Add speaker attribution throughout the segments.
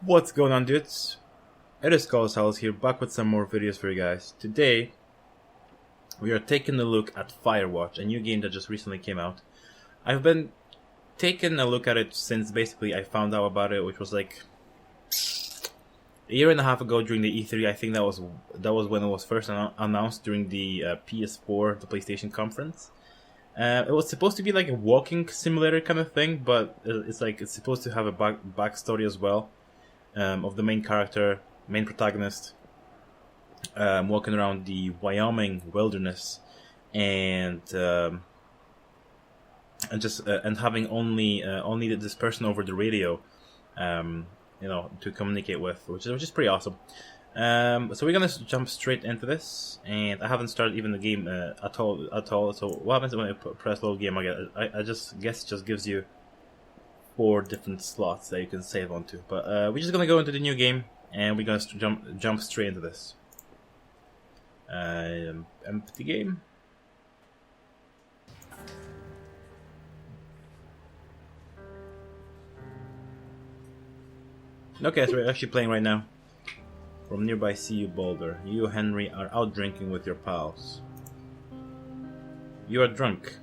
Speaker 1: What's going on, dudes? It is Kolosalus here, back with some more videos for you guys. Today, we are taking a look at Firewatch, a new game that just recently came out. I've been taking a look at it since basically I found out about it, which was like a year and a half ago during the E3. I think that was when it was first announced during the PS4, the PlayStation conference. It was supposed to be like a walking simulator kind of thing, but it's supposed to have a backstory as well. Of the main character, main protagonist, walking around the Wyoming wilderness, and having only this person over the radio, to communicate with, which is pretty awesome. So we're gonna jump straight into this, and I haven't started even the game at all. So what happens when I press load game? I just guess it just gives you 4 different slots that you can save onto. But we're just gonna go into the new game, and we're gonna jump straight into this. Empty game. Okay, so we're actually playing right now. From nearby CU Boulder, you, Henry, are out drinking with your pals. You are drunk.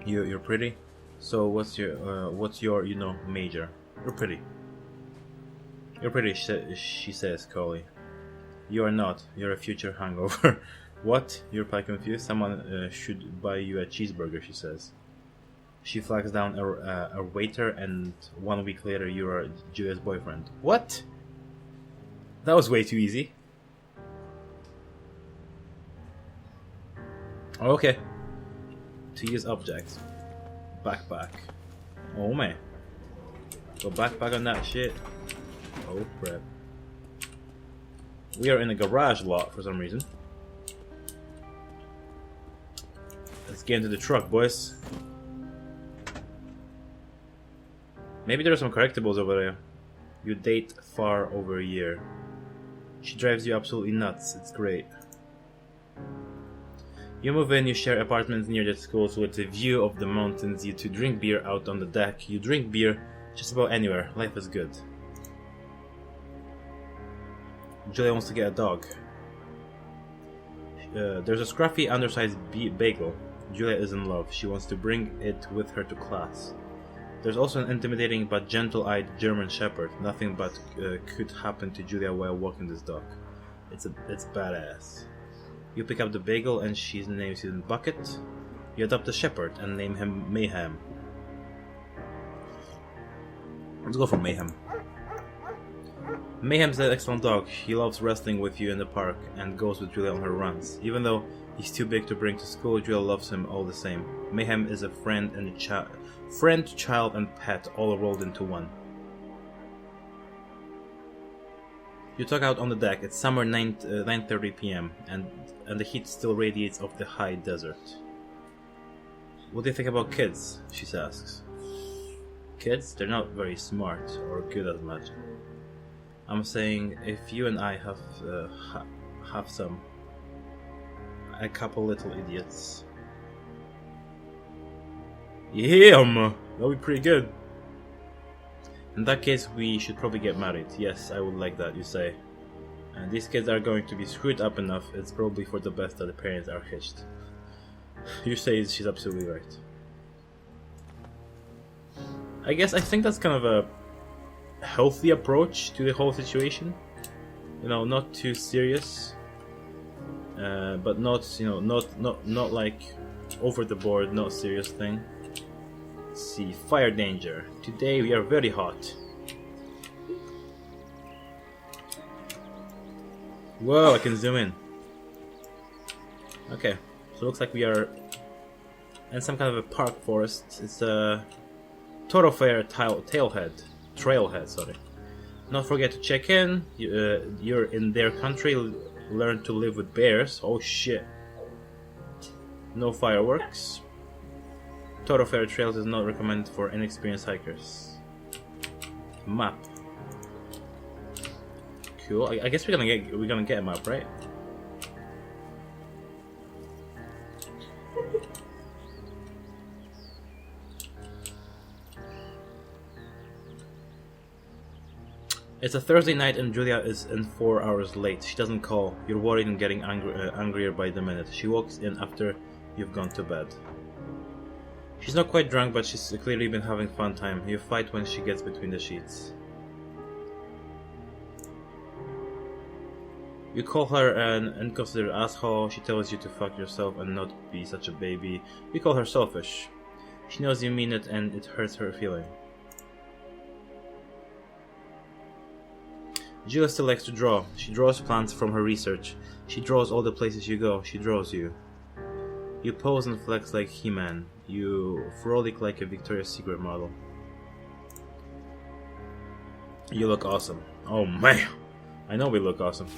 Speaker 1: You're pretty. So what's your major? You're pretty. You're pretty, she says coldly. You are not. You're a future hangover. What? You're probably confused. Someone should buy you a cheeseburger, she says. She flags down a waiter, and 1 week later you are Julia's boyfriend. What? That was way too easy. Okay. To use objects. Backpack. Oh man. Go backpack on that shit. Oh crap. We are in a garage lot for some reason. Let's get into the truck, boys. Maybe there are some collectibles over there. You date far over a year. She drives you absolutely nuts. It's great. You move in, you share apartments near the school, so it's a view of the mountains. You two drink beer out on the deck. You drink beer just about anywhere. Life is good. Julia wants to get a dog. There's a scruffy, undersized bagel. Julia is in love. She wants to bring it with her to class. There's also an intimidating but gentle-eyed German Shepherd. Nothing but could happen to Julia while walking this dog. It's badass. You pick up the bagel and she names you in Bucket. You adopt the shepherd and name him Mayhem. Let's go for Mayhem. Mayhem's an excellent dog. He loves wrestling with you in the park and goes with Julia on her runs. Even though he's too big to bring to school, Julia loves him all the same. Mayhem is a friend, child, and pet all rolled into one. You talk out on the deck. It's summer 9:30 p.m. and the heat still radiates off the high desert. What do you think about kids? She asks. Kids? They're not very smart or good as much. I'm saying if you and I have a couple little idiots. Yeah, that'll be pretty good. In that case, we should probably get married. Yes, I would like that, you say. And these kids are going to be screwed up enough. It's probably for the best that the parents are hitched. You say she's absolutely right. I think that's kind of a healthy approach to the whole situation. Not too serious, but not like over the board, not serious thing. Let's see, fire danger. Today we are very hot. Whoa, I can zoom in. Okay, so it looks like we are in some kind of a park forest. It's a thoroughfare trailhead, sorry. Not forget to check in. You're in their country. Learn to live with bears. Oh shit. No fireworks. Thoroughfare trails is not recommended for inexperienced hikers. Map. Cool. I guess we're gonna get a map, right? It's a Thursday night and Julia is in 4 hours late. She doesn't call. You're worried and getting angrier by the minute. She walks in after you've gone to bed. She's not quite drunk, but she's clearly been having a fun time. You fight when she gets between the sheets. You call her an inconsiderate asshole. She tells you to fuck yourself and not be such a baby. You call her selfish. She knows you mean it and it hurts her feeling. Julia still likes to draw. She draws plants from her research. She draws all the places you go. She draws you. You pose and flex like He-Man. You frolic like a Victoria's Secret model. You look awesome. Oh man! I know we look awesome.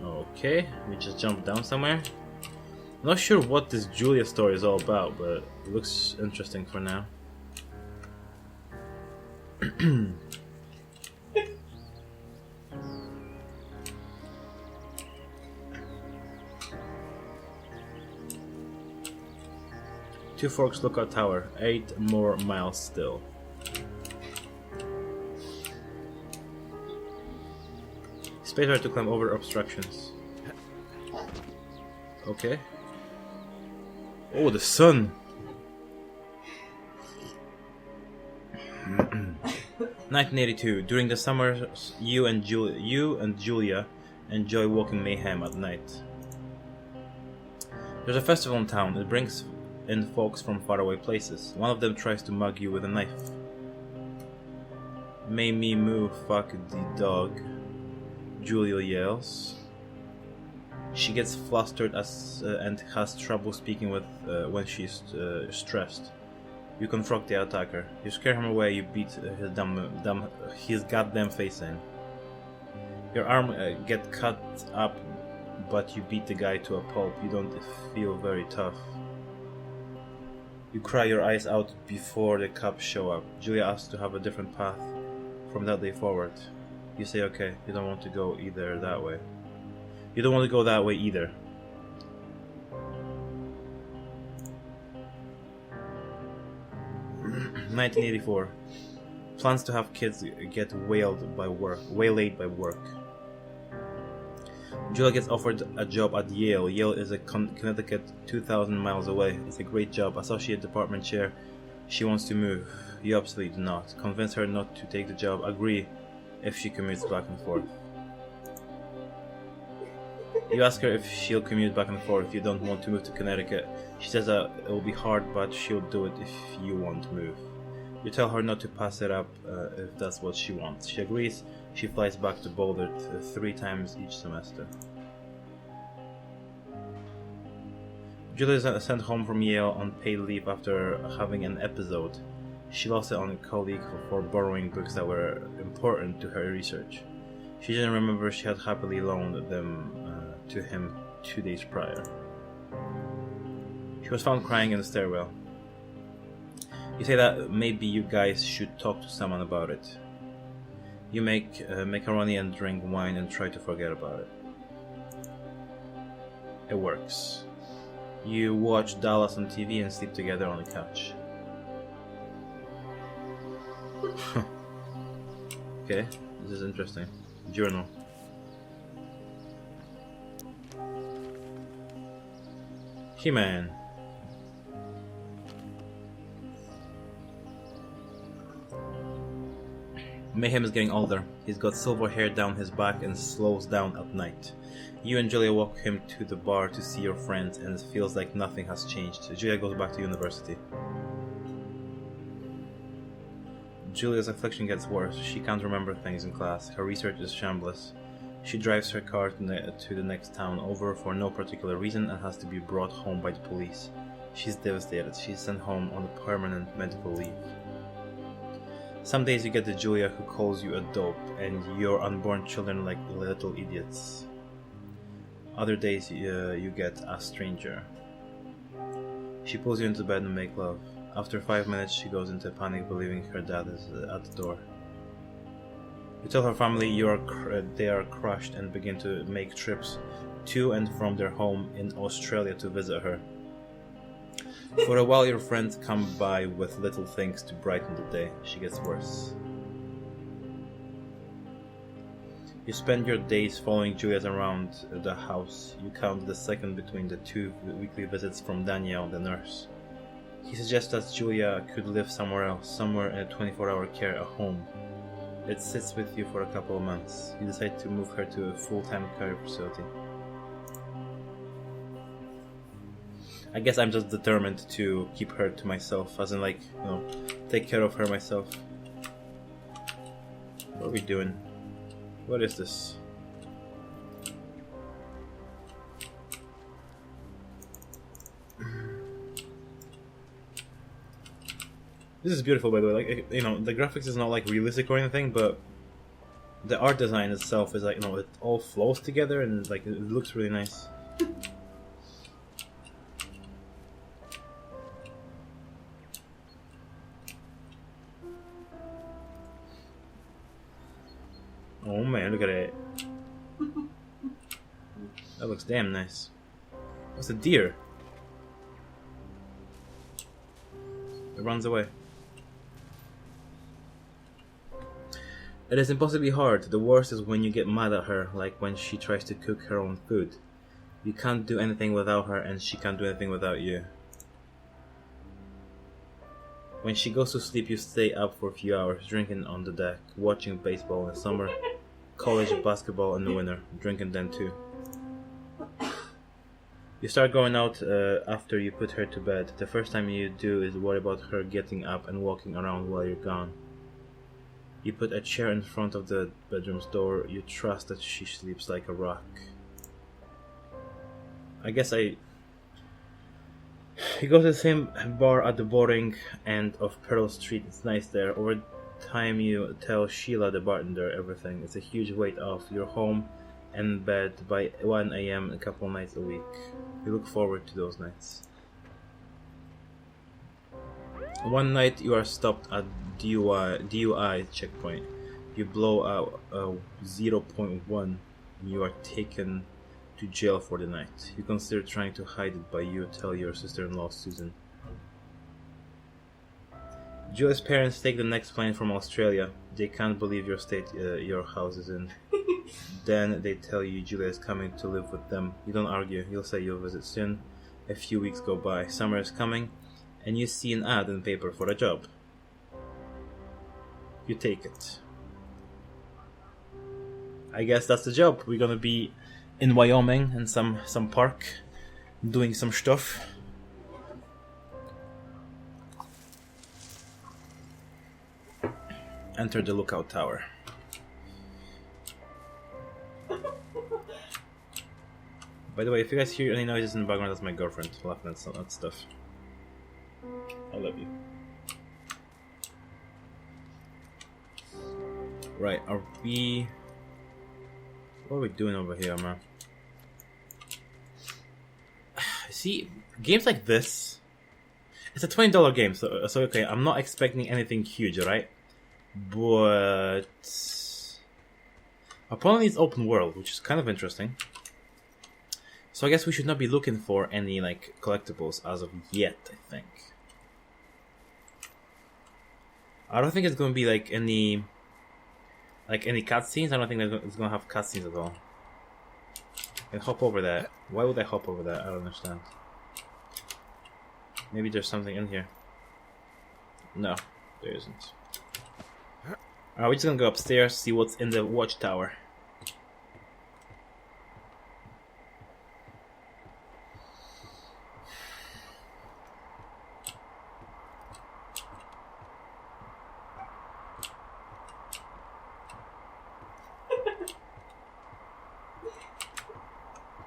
Speaker 1: Okay, we just jump down somewhere. I'm not sure what this Julia story is all about, but it looks interesting for now. Two Forks Lookout Tower, 8 more miles still. Space hard to climb over obstructions. Okay. Oh, the sun! 1982. During the summer, you and Julia enjoy walking mayhem at night. There's a festival in town. It brings in folks from faraway places. One of them tries to mug you with a knife. May me moo, fuck the dog, Julia yells. She gets flustered and has trouble speaking when she's stressed. You confront the attacker. You scare him away. You beat his goddamn face in. Your arm gets cut up, but you beat the guy to a pulp. You don't feel very tough. You cry your eyes out before the cops show up. Julia asks to have a different path from that day forward. You say okay. You don't want to go either that way. You don't want to go that way either. (1984) Plans to have kids get waylaid by work. Julia gets offered a job at Yale. Yale is a Connecticut 2,000 miles away. It's a great job. Associate department chair. She wants to move. You absolutely do not. Convince her not to take the job. Agree if she commutes back and forth. You ask her if she'll commute back and forth. You don't want to move to Connecticut. She says that it will be hard, but she'll do it if you want to move. You tell her not to pass it up if that's what she wants. She agrees. She flies back to Boulder 3 times each semester. Julia is sent home from Yale on paid leave after having an episode. She lost it on a colleague for borrowing books that were important to her research. She didn't remember she had happily loaned them to him 2 days prior. She was found crying in the stairwell. You say that maybe you guys should talk to someone about it. You make macaroni and drink wine and try to forget about it. It works. You watch Dallas on TV and sleep together on the couch. Okay, this is interesting. Journal. He-Man. Mayhem is getting older. He's got silver hair down his back and slows down at night. You and Julia walk him to the bar to see your friends, and it feels like nothing has changed. Julia goes back to university. Julia's affliction gets worse. She can't remember things in class. Her research is shambles. She drives her car to the next town over for no particular reason and has to be brought home by the police. She's devastated. She's sent home on a permanent medical leave. Some days you get the Julia who calls you a dope and your unborn children like little idiots. Other days you get a stranger. She pulls you into bed and make love. After 5 minutes she goes into panic, believing her dad is at the door. You tell her family they are crushed and begin to make trips to and from their home in Australia to visit her. For a while your friends come by with little things to brighten the day. She gets worse. You spend your days following Juliet around the house. You count the second between the 2 weekly visits from Daniel, the nurse. He suggests that Julia could live somewhere else, somewhere in a 24-hour care, a home. It sits with you for a couple of months. You decide to move her to a full-time care facility. I guess I'm just determined to keep her to myself, as in like, you know, take care of her myself. What are we doing? What is this? This is beautiful, by the way. Like, you know, the graphics is not like realistic or anything, but the art design itself is like, you know, it all flows together and like it looks really nice. Oh man, look at it. That looks damn nice. What's a deer? It runs away. It is impossibly hard. The worst is when you get mad at her, like when she tries to cook her own food. You can't do anything without her and she can't do anything without you. When she goes to sleep, you stay up for a few hours, drinking on the deck, watching baseball in the summer, college basketball in the winter, drinking then too. You start going out after you put her to bed. The first time you do is worry about her getting up and walking around while you're gone. You put a chair in front of the bedroom's door. You trust that she sleeps like a rock. I guess you go to the same bar at the boring end of Pearl Street. It's nice there. Over time you tell Sheila, the bartender, everything. It's a huge weight off. You're home and in bed by 1 a.m. a couple nights a week. You look forward to those nights. One night you are stopped at DUI checkpoint. You blow out a 0.1 and you are taken to jail for the night. You consider trying to hide it, but you tell your sister-in-law Susan. Julia's parents take the next plane from Australia. They can't believe your state your house is in. Then they tell you Julia is coming to live with them. You don't argue. You'll say you'll visit soon. A few weeks go by. Summer is coming, and you see an ad in the paper for a job. You take it. I guess that's the job. We're gonna be in Wyoming in some park doing some stuff. Enter the lookout tower. By the way, if you guys hear any noises in the background, that's my girlfriend laughing at that stuff. I love you. Right, what are we doing over here, man? See, games like this, it's a $20 game, so okay, I'm not expecting anything huge, right? But apparently it's open world, which is kind of interesting. So I guess we should not be looking for any like collectibles as of yet, I think. I don't think it's going to be like any cutscenes. I don't think it's going to have cutscenes at all. I hop over that. Why would I hop over that? I don't understand. Maybe there's something in here. No, there isn't. Alright, we're just gonna go upstairs, see what's in the watchtower.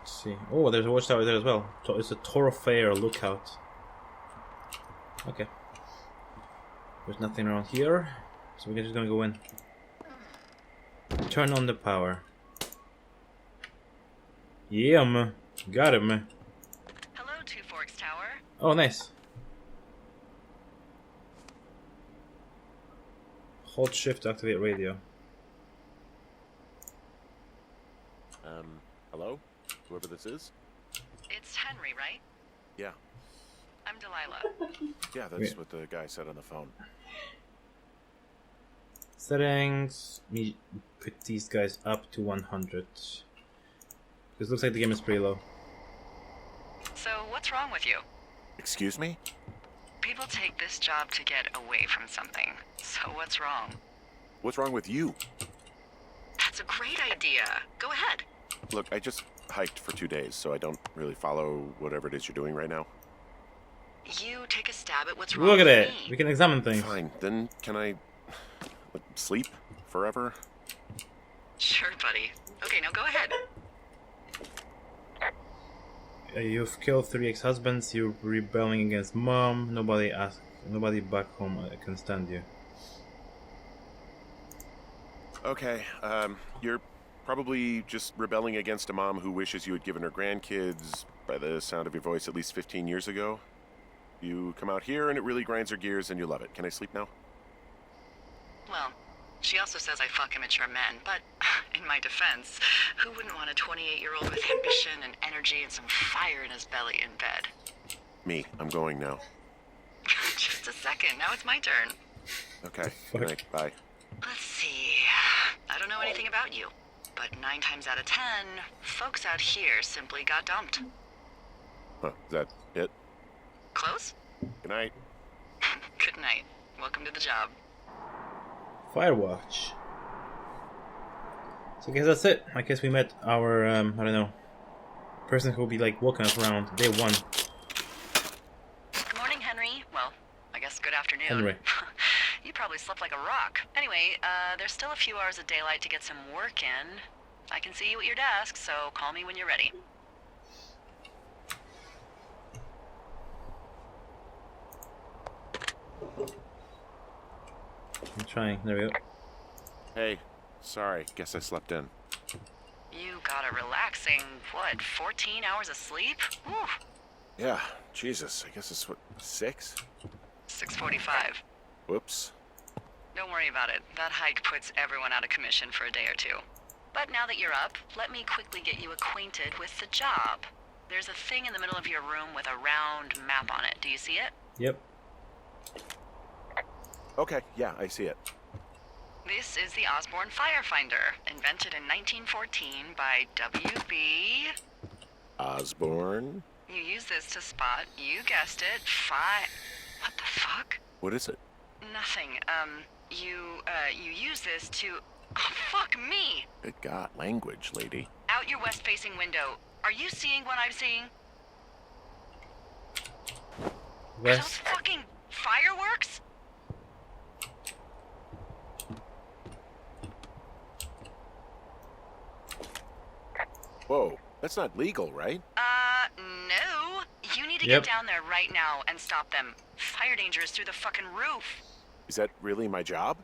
Speaker 1: Let's see. Oh, there's a watchtower there as well. It's a thoroughfare lookout. Okay. There's nothing around here. So we're just gonna go in. Turn on the power. Yeah, man. Got it, man.
Speaker 2: Hello, Two Forks Tower.
Speaker 1: Oh, nice. Hold shift to activate radio.
Speaker 3: Hello? Whoever this is?
Speaker 2: It's Henry, right?
Speaker 3: Yeah.
Speaker 2: I'm Delilah.
Speaker 3: Yeah, that's what the guy said on the phone.
Speaker 1: Settings. Me put these guys up to 100. Because it looks like the game is pretty low.
Speaker 2: So, what's wrong with you?
Speaker 3: Excuse me?
Speaker 2: People take this job to get away from something. So, what's wrong?
Speaker 3: What's wrong with you?
Speaker 2: That's a great idea. Go ahead.
Speaker 3: Look, I just hiked for 2 days, so I don't really follow whatever it is you're doing right now.
Speaker 2: You take a stab at what's wrong
Speaker 1: Look at
Speaker 2: with
Speaker 1: it.
Speaker 2: me.
Speaker 1: We can examine things.
Speaker 3: Fine, then can I sleep forever?
Speaker 2: Sure, buddy. Okay, now go ahead.
Speaker 1: You've killed 3 ex-husbands. You're rebelling against mom. Nobody back home can stand you.
Speaker 3: Okay, you're probably just rebelling against a mom who wishes you had given her grandkids, by the sound of your voice, at least 15 years ago. You come out here and it really grinds her gears and you love it. Can I sleep now?
Speaker 2: Well, she also says I fuck immature men, but in my defense, who wouldn't want a 28-year-old with ambition and energy and some fire in his belly in bed?
Speaker 3: Me, I'm going now.
Speaker 2: Just a second, now it's my turn.
Speaker 3: Okay, good night, bye.
Speaker 2: Let's see. I don't know anything about you, but 9 times out of 10, folks out here simply got dumped.
Speaker 3: Huh, is that it?
Speaker 2: Close?
Speaker 3: Good night.
Speaker 2: Good night. Welcome to the job.
Speaker 1: Firewatch. So I guess that's it. I guess we met our, I don't know, person who will be like walking us around day 1.
Speaker 2: Good morning, Henry. Well, I guess good afternoon.
Speaker 1: Henry.
Speaker 2: You probably slept like a rock. Anyway, there's still a few hours of daylight to get some work in. I can see you at your desk, so call me when you're ready.
Speaker 1: I'm trying. There we go.
Speaker 3: Hey, sorry, guess I slept in.
Speaker 2: You got a relaxing, 14 hours of sleep? Whew.
Speaker 3: Yeah, Jesus, I guess it's what, 6?
Speaker 2: 6:45.
Speaker 3: Whoops.
Speaker 2: Don't worry about it. That hike puts everyone out of commission for a day or 2. But now that you're up, let me quickly get you acquainted with the job. There's a thing in the middle of your room with a round map on it. Do you see it?
Speaker 1: Yep.
Speaker 3: Okay, yeah, I see it.
Speaker 2: This is the Osborne Firefinder, invented in 1914 by W.B.
Speaker 3: Osborne?
Speaker 2: You use this to spot, you guessed it, What the fuck?
Speaker 3: What is it?
Speaker 2: Nothing. You use this to... Oh, fuck me!
Speaker 3: Good God, language, lady.
Speaker 2: Out your west-facing window. Are you seeing what I'm seeing? Are those
Speaker 1: West.
Speaker 2: fucking fireworks?
Speaker 3: Whoa, that's not legal, right?
Speaker 2: No. You need to
Speaker 1: Yep.
Speaker 2: get down there right now and stop them. Fire danger is through the fucking roof.
Speaker 3: Is that really my job?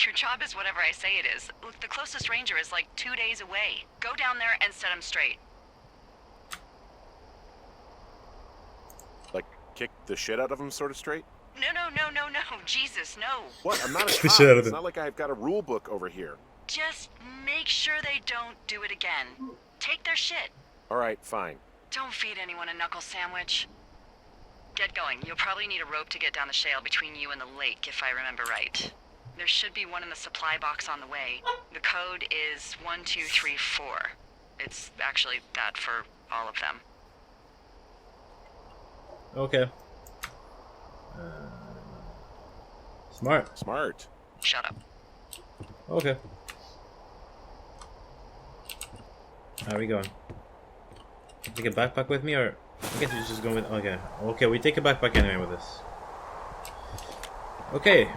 Speaker 2: Your job is whatever I say it is. Look, the closest ranger is like 2 days away. Go down there and set him straight.
Speaker 3: Like, kick the shit out of him sort of straight?
Speaker 2: No. Jesus, no.
Speaker 3: What? I'm not a
Speaker 1: Kick the
Speaker 3: cop.
Speaker 1: shit out of
Speaker 3: It's
Speaker 1: him.
Speaker 3: not like I've got a rule book over here.
Speaker 2: Just make sure they don't do it again. Take their shit.
Speaker 3: All right, fine.
Speaker 2: Don't feed anyone a knuckle sandwich. Get going. You'll probably need a rope to get down the shale between you and the lake, if I remember right. There should be one in the supply box on the way. The code is 1234. It's actually that for all of them.
Speaker 1: Okay. Smart.
Speaker 3: Smart.
Speaker 2: Shut up.
Speaker 1: Okay. How are we going? Take a backpack with me, or I guess we just go with. Okay. Okay, we take a backpack anyway with us. Okay.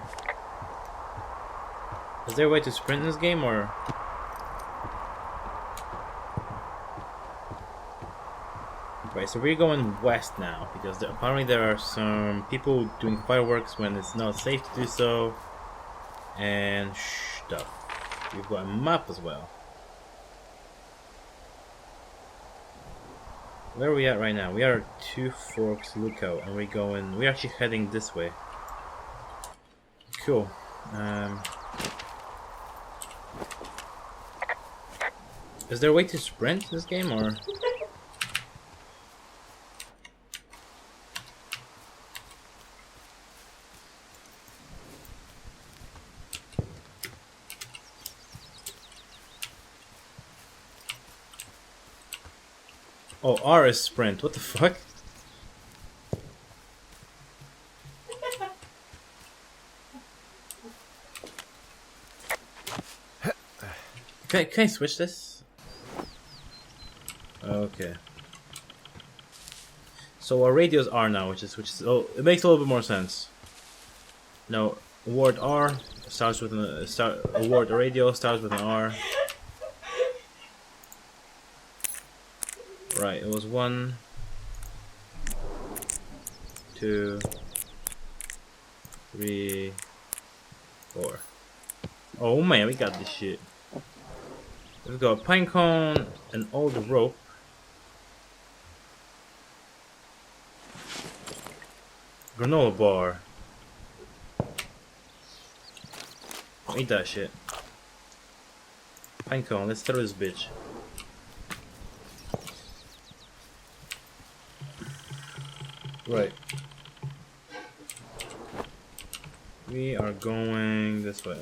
Speaker 1: Is there a way to sprint in this game, or? Right, so we're going west now because apparently there are some people doing fireworks when it's not safe to do so, and stuff. We've got a map as well. Where are we at right now? We are at Two Forks Lookout, and we're actually heading this way. Cool. Is there a way to sprint in this game, or? Oh, R is sprint. What the fuck? Can I switch this? Okay. So our radios are now, which is oh, it makes a little bit more sense. No, award R starts with an award radio starts with an R. Right, it was 1, 2, 3, 4. Oh man, we got this shit. We've got a pine cone, an old rope. Granola bar. Eat that shit. Pine cone, let's throw this bitch. Right. We are going this way.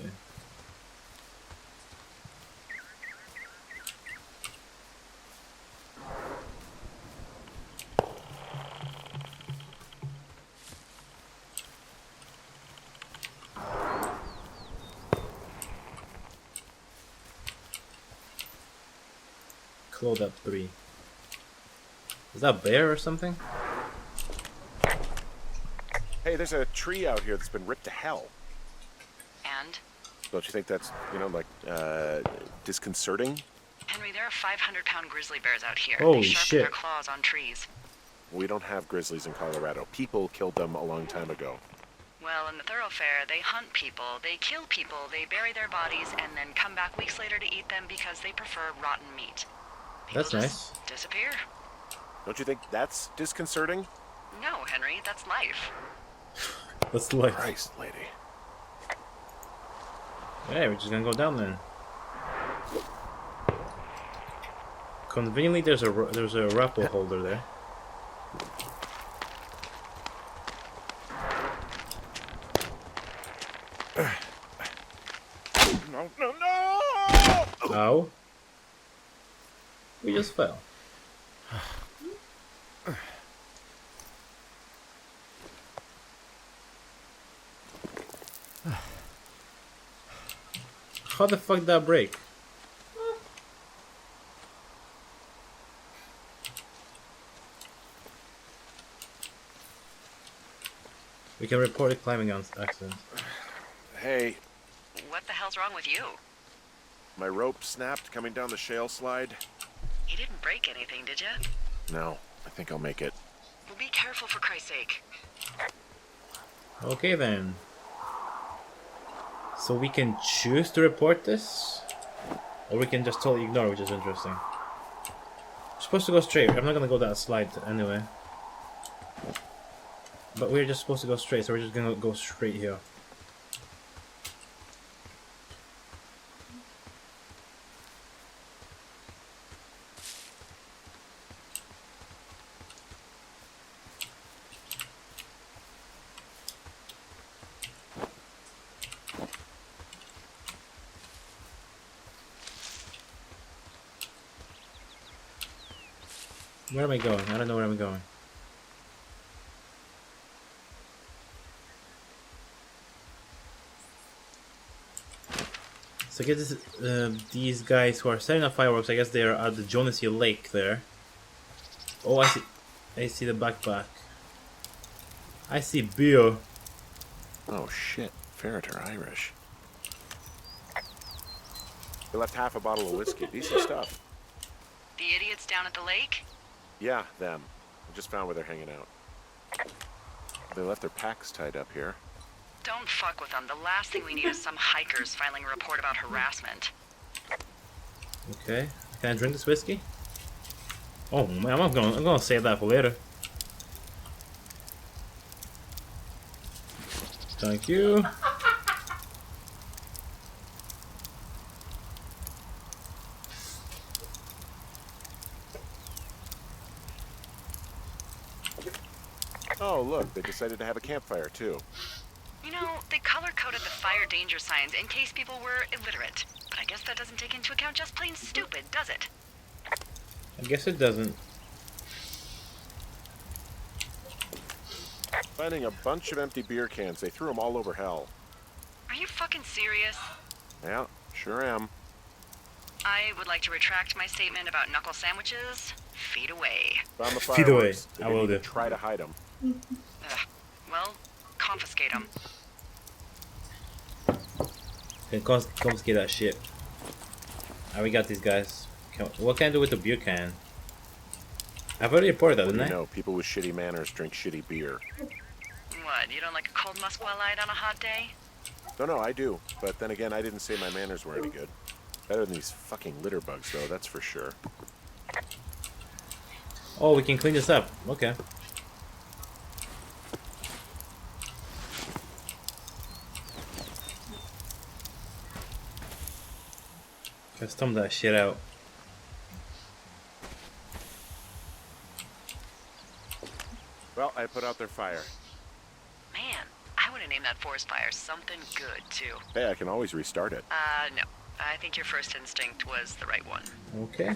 Speaker 1: Close up 3. Is that a bear or something?
Speaker 3: Hey, there's a tree out here that's been ripped to hell.
Speaker 2: And?
Speaker 3: Don't you think that's, disconcerting?
Speaker 2: Henry, there are 500-pound grizzly bears out here.
Speaker 1: Holy
Speaker 2: they sharpen
Speaker 1: shit.
Speaker 2: their claws on trees.
Speaker 3: We don't have grizzlies in Colorado. People killed them a long time ago.
Speaker 2: Well, in the thoroughfare, they hunt people, they kill people, they bury their bodies, and then come back weeks later to eat them because they prefer rotten meat. People
Speaker 1: That's
Speaker 2: just
Speaker 1: nice.
Speaker 2: disappear.
Speaker 3: Don't you think that's disconcerting?
Speaker 2: No, Henry, that's life.
Speaker 1: That's the life.
Speaker 3: Christ, lady.
Speaker 1: Yeah, we're just gonna go down then. Conveniently, there's a rappel holder there.
Speaker 3: No, no, no!
Speaker 1: Ow. We just fell. How the fuck did that break? We can report a climbing accident.
Speaker 3: Hey,
Speaker 2: What the hell's wrong with you?
Speaker 3: my rope snapped coming down the shale slide.
Speaker 2: You didn't break anything, did you?
Speaker 3: No, I think I'll make it.
Speaker 2: Well, be careful for Christ's sake.
Speaker 1: Okay then. So we can choose to report this? Or we can just totally ignore, which is interesting. We're supposed to go straight. I'm not gonna go that slide anyway. But we're just supposed to go straight, so we're just gonna go straight here. Where am I going? I don't know where I'm going. So I guess these guys who are setting up fireworks, I guess they are at the Jonesy Lake there. Oh, I see. I see the backpack. I see beer.
Speaker 3: Oh shit, Ferret are Irish. They left half a bottle of whiskey. Decent stuff.
Speaker 2: The idiots down at the lake?
Speaker 3: Yeah, them. I just found where they're hanging out. They left their packs tied up here.
Speaker 2: Don't fuck with them. The last thing we need is some hikers filing a report about harassment.
Speaker 1: Okay. Can I drink this whiskey? Oh man, I'm gonna save that for later. Thank you.
Speaker 3: Oh, look, they decided to have a campfire, too.
Speaker 2: You know, they color-coded the fire danger signs in case people were illiterate. But I guess that doesn't take into account just plain stupid, does it?
Speaker 1: I guess it doesn't.
Speaker 3: Finding a bunch of empty beer cans. They threw them all over hell.
Speaker 2: Are you fucking serious?
Speaker 3: Yeah, sure am.
Speaker 2: I would like to retract my statement about knuckle sandwiches. Feet away.
Speaker 3: Found the
Speaker 1: Feed away.
Speaker 3: fireworks. They
Speaker 1: I
Speaker 3: didn't
Speaker 1: will
Speaker 3: even
Speaker 1: do.
Speaker 3: try to hide them.
Speaker 2: Well, confiscate them.
Speaker 1: Can confiscate that shit. We got these guys. What can I do with the beer can? I've already reported that,
Speaker 3: What do
Speaker 1: didn't
Speaker 3: you
Speaker 1: I?
Speaker 3: know? People with shitty manners drink shitty beer.
Speaker 2: What, you don't like a cold Musquat Light on a hot day?
Speaker 3: No, I do. But then again, I didn't say my manners were any good. Better than these fucking litter bugs, though, that's for sure.
Speaker 1: Oh, we can clean this up. Okay. Custom that shit out.
Speaker 3: Well, I put out their fire.
Speaker 2: Man, I would have named that forest fire something good, too.
Speaker 3: Hey, I can always restart it.
Speaker 2: No. I think your first instinct was the right one.
Speaker 1: Okay.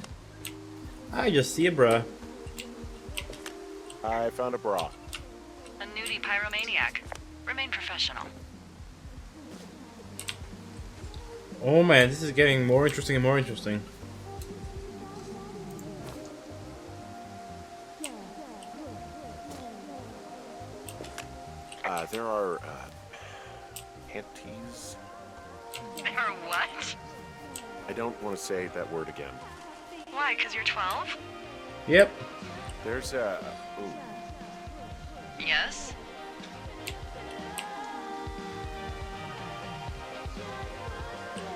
Speaker 1: I just see a bruh.
Speaker 3: I found a bra.
Speaker 2: A nudie pyromaniac. Remain professional.
Speaker 1: Oh man, this is getting more interesting and more interesting.
Speaker 3: There are, panties?
Speaker 2: Or what?
Speaker 3: I don't want to say that word again.
Speaker 2: Why, 'cause you're 12?
Speaker 1: Yep.
Speaker 3: There's a... Ooh.
Speaker 2: Yes?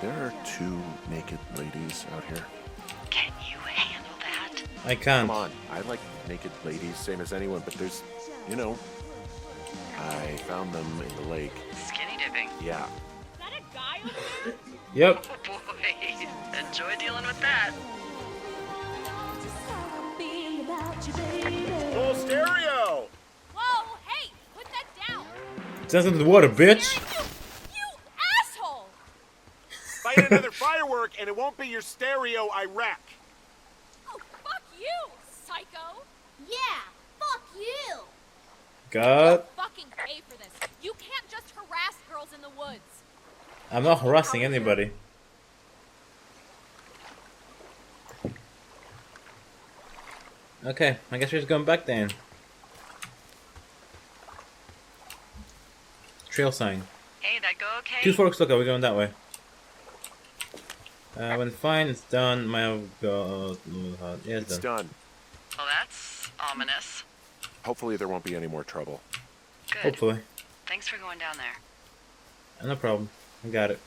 Speaker 3: There are two naked ladies out here.
Speaker 2: Can you handle that?
Speaker 1: I can't.
Speaker 3: Come on, I like naked ladies, same as anyone, but there's, you know, I found them in the lake.
Speaker 2: Skinny dipping.
Speaker 3: Yeah.
Speaker 4: Is that a guy over there?
Speaker 1: Yep.
Speaker 2: Oh boy. Enjoy dealing with that.
Speaker 3: Full stereo!
Speaker 4: Whoa, hey, put that down.
Speaker 1: Send them to the water, bitch.
Speaker 4: You asshole!
Speaker 3: Find another firework and it won't be your stereo I wreck.
Speaker 4: Oh, fuck you, psycho.
Speaker 5: Yeah, fuck you!
Speaker 1: God.
Speaker 4: Fucking pay for this. You can't just harass girls in the woods.
Speaker 1: I'm not harassing anybody. Okay, I guess we're just going back then. Trail sign.
Speaker 2: Hey, that go okay?
Speaker 1: Two forks, look, we're going that way. When fine, it's done. My God. Yeah, it's
Speaker 3: It's
Speaker 1: done.
Speaker 3: done.
Speaker 2: Well, that's ominous.
Speaker 3: Hopefully there won't be any more trouble.
Speaker 2: Good.
Speaker 1: Hopefully.
Speaker 2: Thanks for going down there.
Speaker 1: No problem. I got it.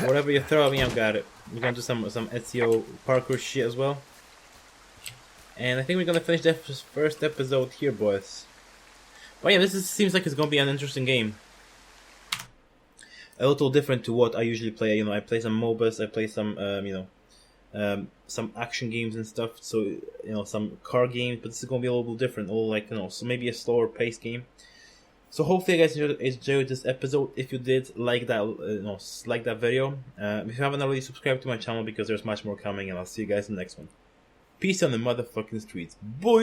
Speaker 1: Whatever you throw at me, I've got it. We're gonna do some SEO parkour shit as well. And I think we're gonna finish the first episode here, boys. But yeah, seems like it's gonna be an interesting game. A little different to what I usually play. You know, I play some MOBAs, I play some, some action games and stuff. So, you know, some car games. But this is gonna be a little different. A little like, you know, so maybe a slower pace game. So hopefully you guys enjoyed this episode. If you did, like that, like that video. If you haven't already, subscribe to my channel because there's much more coming. And I'll see you guys in the next one. Peace on the motherfucking streets, boy.